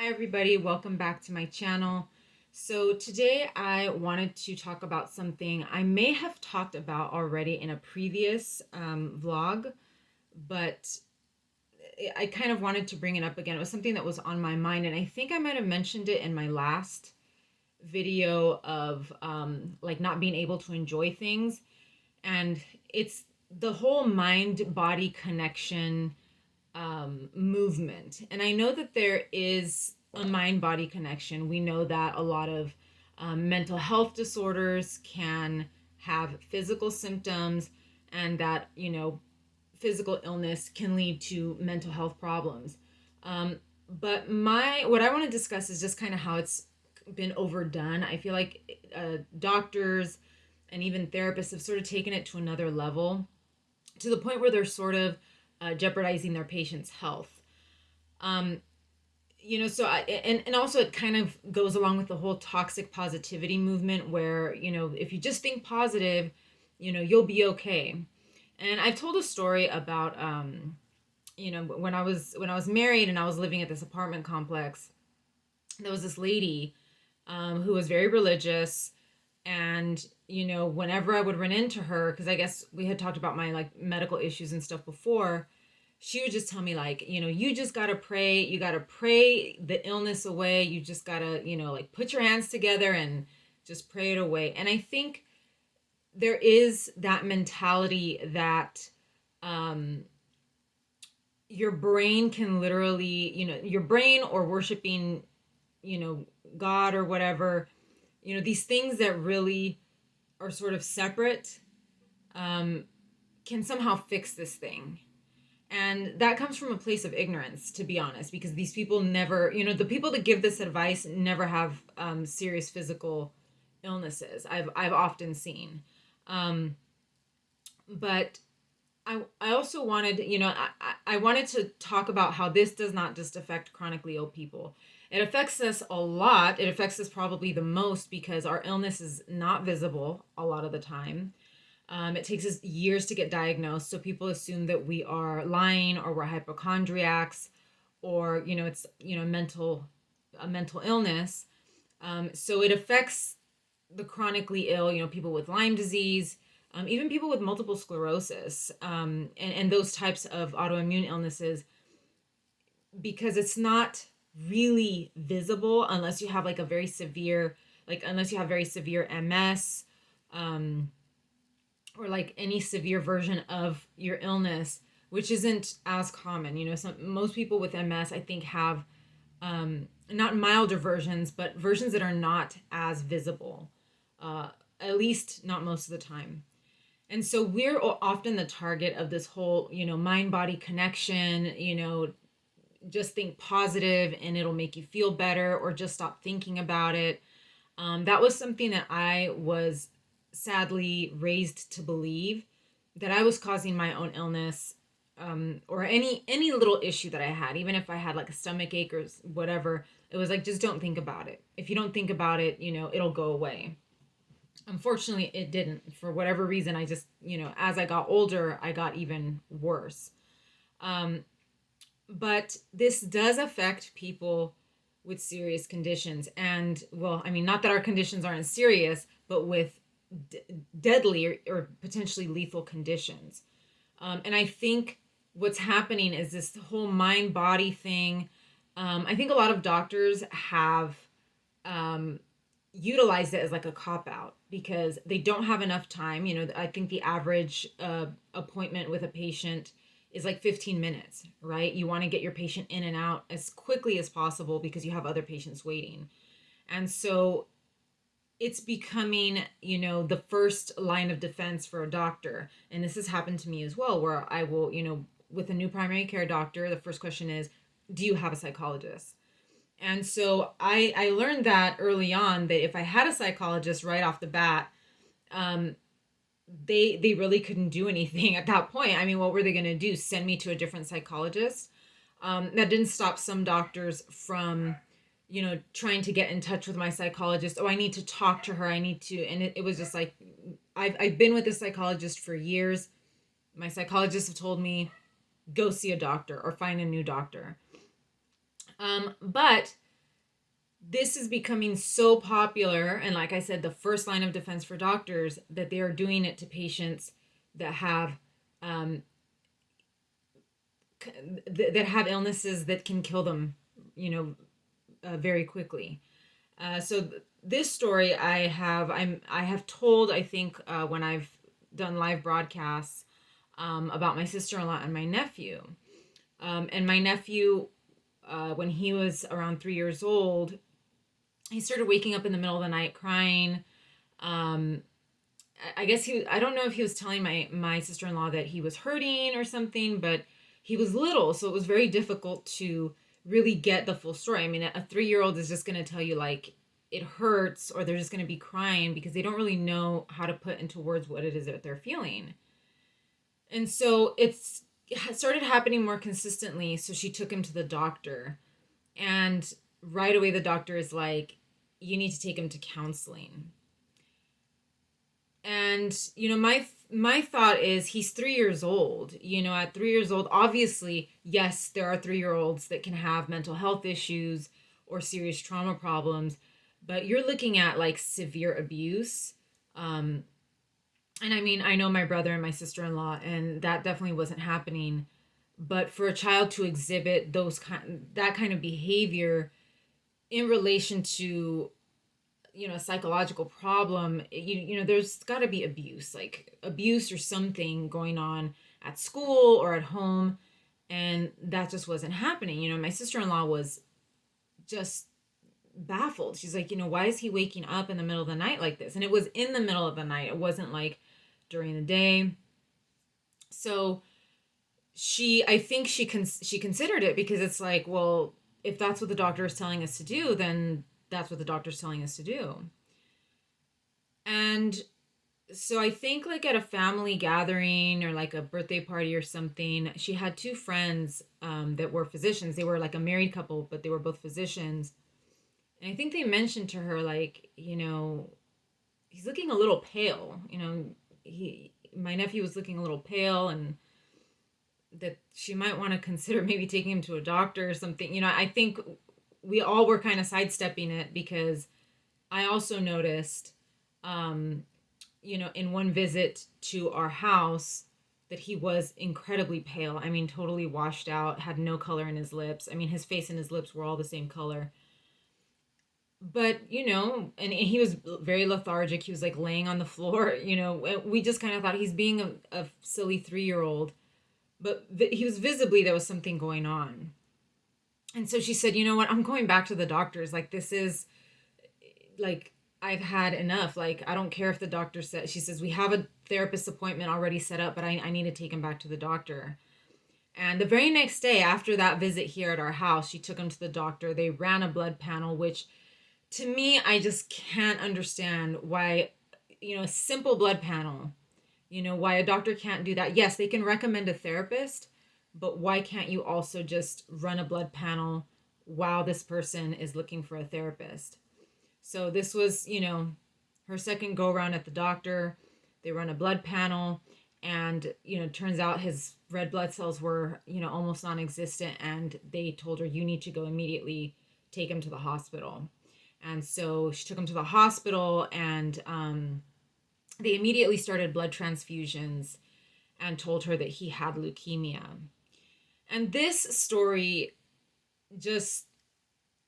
Hi everybody, welcome back to my channel. So today I wanted to talk about something I may have talked about already in a previous vlog, but I kind of wanted to bring it up again. It was something that was on my mind, and I think I might have mentioned it in my last video of like not being able to enjoy things. And it's the whole mind-body connection movement. And I know that there is a mind body connection. We know that a lot of mental health disorders can have physical symptoms, and that, physical illness can lead to mental health problems. But what I want to discuss is just kind of how it's been overdone. I feel like doctors and even therapists have sort of taken it to another level, to the point where they're sort of jeopardizing their patient's health. Um, and also it kind of goes along with the whole toxic positivity movement where, if you just think positive, you'll be okay. And I've told a story about, when I was married and I was living at this apartment complex, there was this lady who was very religious. And, whenever I would run into her, because I guess we had talked about my like medical issues and stuff before, she would just tell me, like, you just got to pray. You got to pray the illness away. You just got to, like, put your hands together and just pray it away. And I think there is that mentality that um, your brain can literally, your brain or worshiping, God or whatever, these things that really are sort of separate, um, can somehow fix this thing. And that comes from a place of ignorance, to be honest, because these people never, the people that give this advice never have serious physical illnesses. I've often seen. Um, but I also wanted, I wanted to talk about how this does not just affect chronically ill people. It affects us a lot. It affects us probably the most because our illness is not visible a lot of the time. It takes us years to get diagnosed, so people assume that we are lying or we're hypochondriacs, or it's a mental illness. So it affects the chronically ill, people with Lyme disease, even people with multiple sclerosis, and those types of autoimmune illnesses, because it's not really visible unless you have like a very severe, like unless you have very severe MS, um, or like any severe version of your illness, which isn't as common. Most people with MS, I think, have not milder versions, but versions that are not as visible, uh, at least not most of the time. And so we're often the target of this whole, mind body connection, just think positive and it'll make you feel better, or just stop thinking about it. That was something that I was sadly raised to believe, that I was causing my own illness, or any little issue that I had, even if I had like a stomach ache or whatever. It was like, just don't think about it. If you don't think about it, it'll go away. Unfortunately, it didn't. For whatever reason, I just, as I got older, I got even worse. Um, but this does affect people with serious conditions. And, well, I mean, not that our conditions aren't serious, but with deadly or potentially lethal conditions. And I think what's happening is this whole mind body thing. I think a lot of doctors have um, utilized it as like a cop out because they don't have enough time. I think the average appointment with a patient is like 15 minutes, right? You want to get your patient in and out as quickly as possible because you have other patients waiting. And so it's becoming, the first line of defense for a doctor. And this has happened to me as well, where I will, with a new primary care doctor, the first question is, do you have a psychologist? And so I learned that early on, that if I had a psychologist right off the bat, um, they really couldn't do anything at that point. I mean, what were they going to do? Send me to a different psychologist? That didn't stop some doctors from, trying to get in touch with my psychologist. Oh, I need to talk to her. I need to. And it was just like, I've been with this psychologist for years. My psychologist have told me, go see a doctor or find a new doctor. But this is becoming so popular, and like I said, the first line of defense for doctors, that they are doing it to patients that have um, that have illnesses that can kill them, you know, very quickly. This story I have told, I think, when I've done live broadcasts about my sister-in-law and my nephew. And my nephew, when he was around 3 years old, he started waking up in the middle of the night crying. Um, I guess I don't know if he was telling my sister-in-law that he was hurting or something, but he was little, so it was very difficult to really get the full story. I mean, a 3-year-old is just going to tell you like it hurts, or they're just going to be crying because they don't really know how to put into words what it is that they're feeling. And so it started happening more consistently, so she took him to the doctor. And right away the doctor is like, you need to take him to counseling. And my thought is, he's 3 years old. At 3 years old, obviously, yes, there are 3-year-olds that can have mental health issues or serious trauma problems, but you're looking at like severe abuse. And I mean, I know my brother and my sister-in-law, and that definitely wasn't happening. But for a child to exhibit that kind of behavior in relation to a psychological problem, there's got to be abuse, like abuse or something going on at school or at home, and that just wasn't happening. My sister-in-law was just baffled. She's like, why is he waking up in the middle of the night like this? And it was in the middle of the night, it wasn't like during the day. So I think she considered it, because it's like, well, if that's what the doctor is telling us to do, then that's what the doctor's telling us to do. And so I think like at a family gathering or like a birthday party or something, she had two friends that were physicians. They were like a married couple, but they were both physicians. And I think they mentioned to her, like, he's looking a little pale. My nephew was looking a little pale, and that she might want to consider maybe taking him to a doctor or something. I think we all were kind of sidestepping it, because I also noticed, in one visit to our house, that he was incredibly pale. I mean, totally washed out, had no color in his lips. I mean, his face and his lips were all the same color. But, and he was very lethargic. He was like laying on the floor, we just kind of thought he's being a silly 3-year-old. But he was visibly, there was something going on. And so she said, you know what, I'm going back to the doctors. Like, this is, like, I've had enough. Like, I don't care if the doctor said, she says, we have a therapist appointment already set up, but I need to take him back to the doctor. And the very next day after that visit here at our house, she took him to the doctor. They ran a blood panel, which to me, I just can't understand why, a simple blood panel, why a doctor can't do that. Yes, they can recommend a therapist, but why can't you also just run a blood panel while this person is looking for a therapist? So this was, her second go around at the doctor. They run a blood panel, and, turns out his red blood cells were, almost non-existent, and they told her, you need to go immediately, take him to the hospital. And so she took him to the hospital, and they immediately started blood transfusions and told her that he had leukemia. And this story just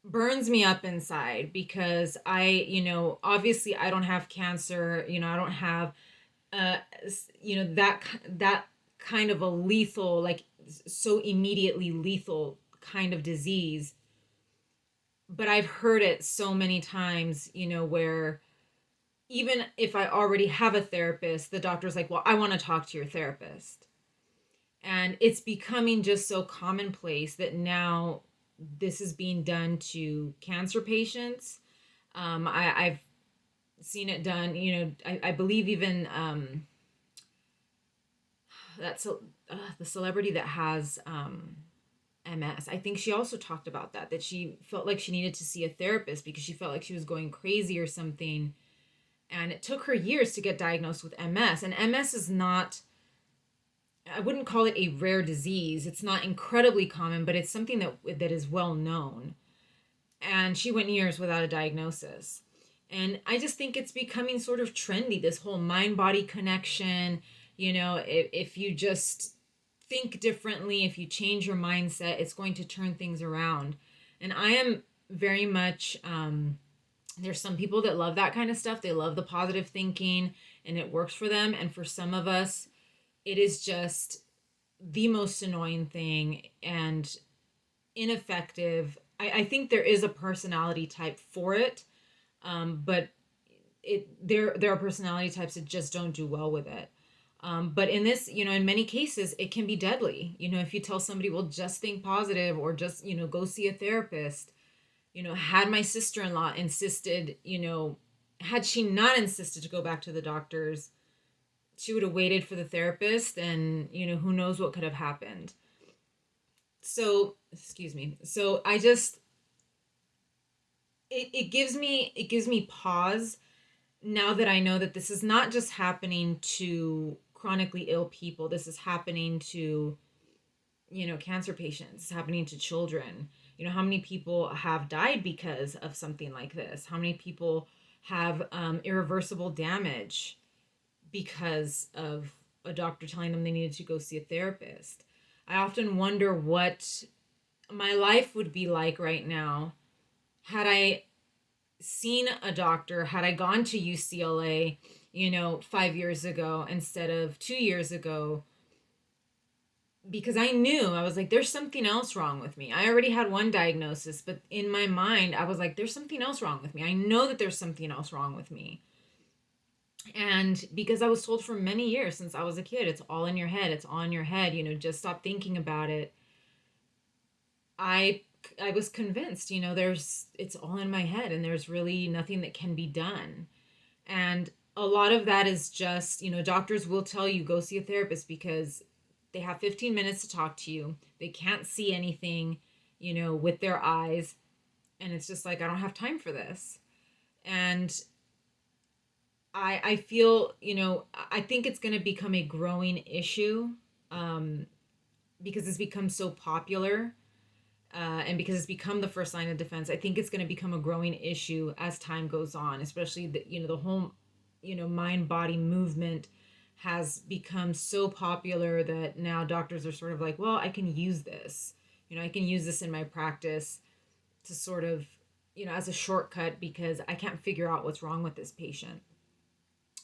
burns me up inside, because obviously I don't have cancer, I don't have, that kind of a lethal, like so immediately lethal kind of disease. But I've heard it so many times, where even if I already have a therapist, the doctor's like, well, I want to talk to your therapist. And it's becoming just so commonplace that now this is being done to cancer patients. I've seen it done, I believe even that's the celebrity that has MS. I think she also talked about that she felt like she needed to see a therapist because she felt like she was going crazy or something. And it took her years to get diagnosed with MS. And MS is not, I wouldn't call it a rare disease. It's not incredibly common, but it's something that is well known. and she went years without a diagnosis. And I just think it's becoming sort of trendy, this whole mind body connection. If you just think differently, if you change your mindset, it's going to turn things around. And I am very much, there's some people that love that kind of stuff. They love the positive thinking and it works for them. And for some of us, it is just the most annoying thing and ineffective. I think there is a personality type for it, but there are personality types that just don't do well with it. But in this, in many cases, it can be deadly. If you tell somebody, well, just think positive or just, go see a therapist. Had my sister-in-law insisted, had she not insisted to go back to the doctors, she would have waited for the therapist and, who knows what could have happened. So, excuse me. So I just, it gives me pause now that I know that this is not just happening to chronically ill people. This is happening to, cancer patients. It's happening to children. How many people have died because of something like this? How many people have irreversible damage because of a doctor telling them they needed to go see a therapist? I often wonder what my life would be like right now had I seen a doctor, had I gone to UCLA, 5 years ago instead of 2 years ago, because I was like, there's something else wrong with me. I already had one diagnosis, but in my mind, I was like, there's something else wrong with me. I know that there's something else wrong with me. And because I was told for many years since I was a kid, it's all in your head. It's all in your head. Just stop thinking about it. I was convinced, it's all in my head and there's really nothing that can be done. And a lot of that is just, doctors will tell you go see a therapist because they have 15 minutes to talk to you. They can't see anything, with their eyes. And it's just like, I don't have time for this. And I feel, I think it's going to become a growing issue, because it's become so popular, and because it's become the first line of defense. I think it's going to become a growing issue as time goes on, especially the whole, mind body movement has become so popular that now doctors are sort of like, well, I can use this, I can use this in my practice to sort of, as a shortcut because I can't figure out what's wrong with this patient.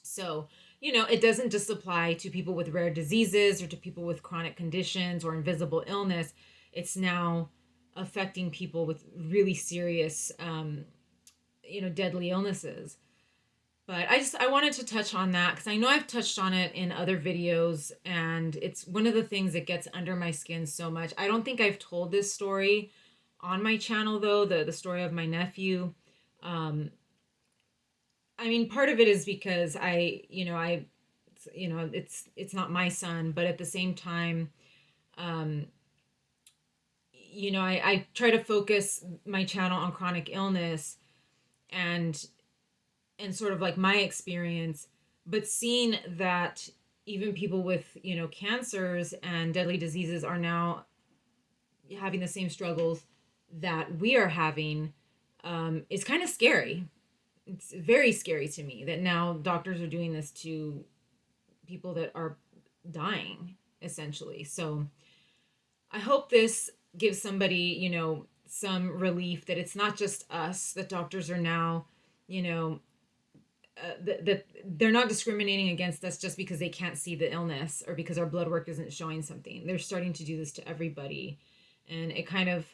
So, it doesn't just apply to people with rare diseases or to people with chronic conditions or invisible illness. It's now affecting people with really serious, deadly illnesses. But I wanted to touch on that because I know I've touched on it in other videos, and it's one of the things that gets under my skin so much. I don't think I've told this story on my channel though, the story of my nephew. I mean, part of it is because it's not my son, but at the same time, um, I try to focus my channel on chronic illness and sort of like my experience, but seeing that even people with, cancers and deadly diseases are now having the same struggles that we are having, is kind of scary. It's very scary to me that now doctors are doing this to people that are dying, essentially. So I hope this gives somebody, some relief that it's not just us, that doctors are now, that they're not discriminating against us just because they can't see the illness or because our blood work isn't showing something. They're starting to do this to everybody. And it kind of,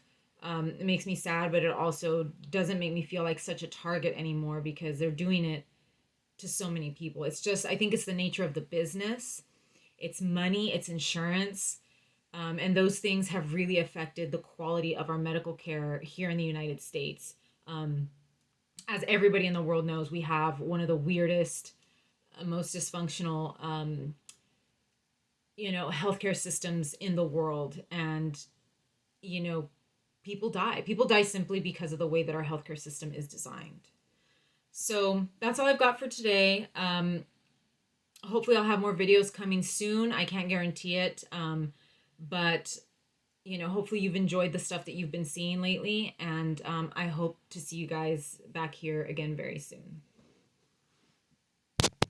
it makes me sad, but it also doesn't make me feel like such a target anymore because they're doing it to so many people. It's just, I think it's the nature of the business. It's money, it's insurance. And those things have really affected the quality of our medical care here in the United States. As everybody in the world knows, we have one of the weirdest, most dysfunctional, healthcare systems in the world. And, people die. People die simply because of the way that our healthcare system is designed. So that's all I've got for today. Hopefully I'll have more videos coming soon. I can't guarantee it. But hopefully you've enjoyed the stuff that you've been seeing lately. And I hope to see you guys back here again very soon.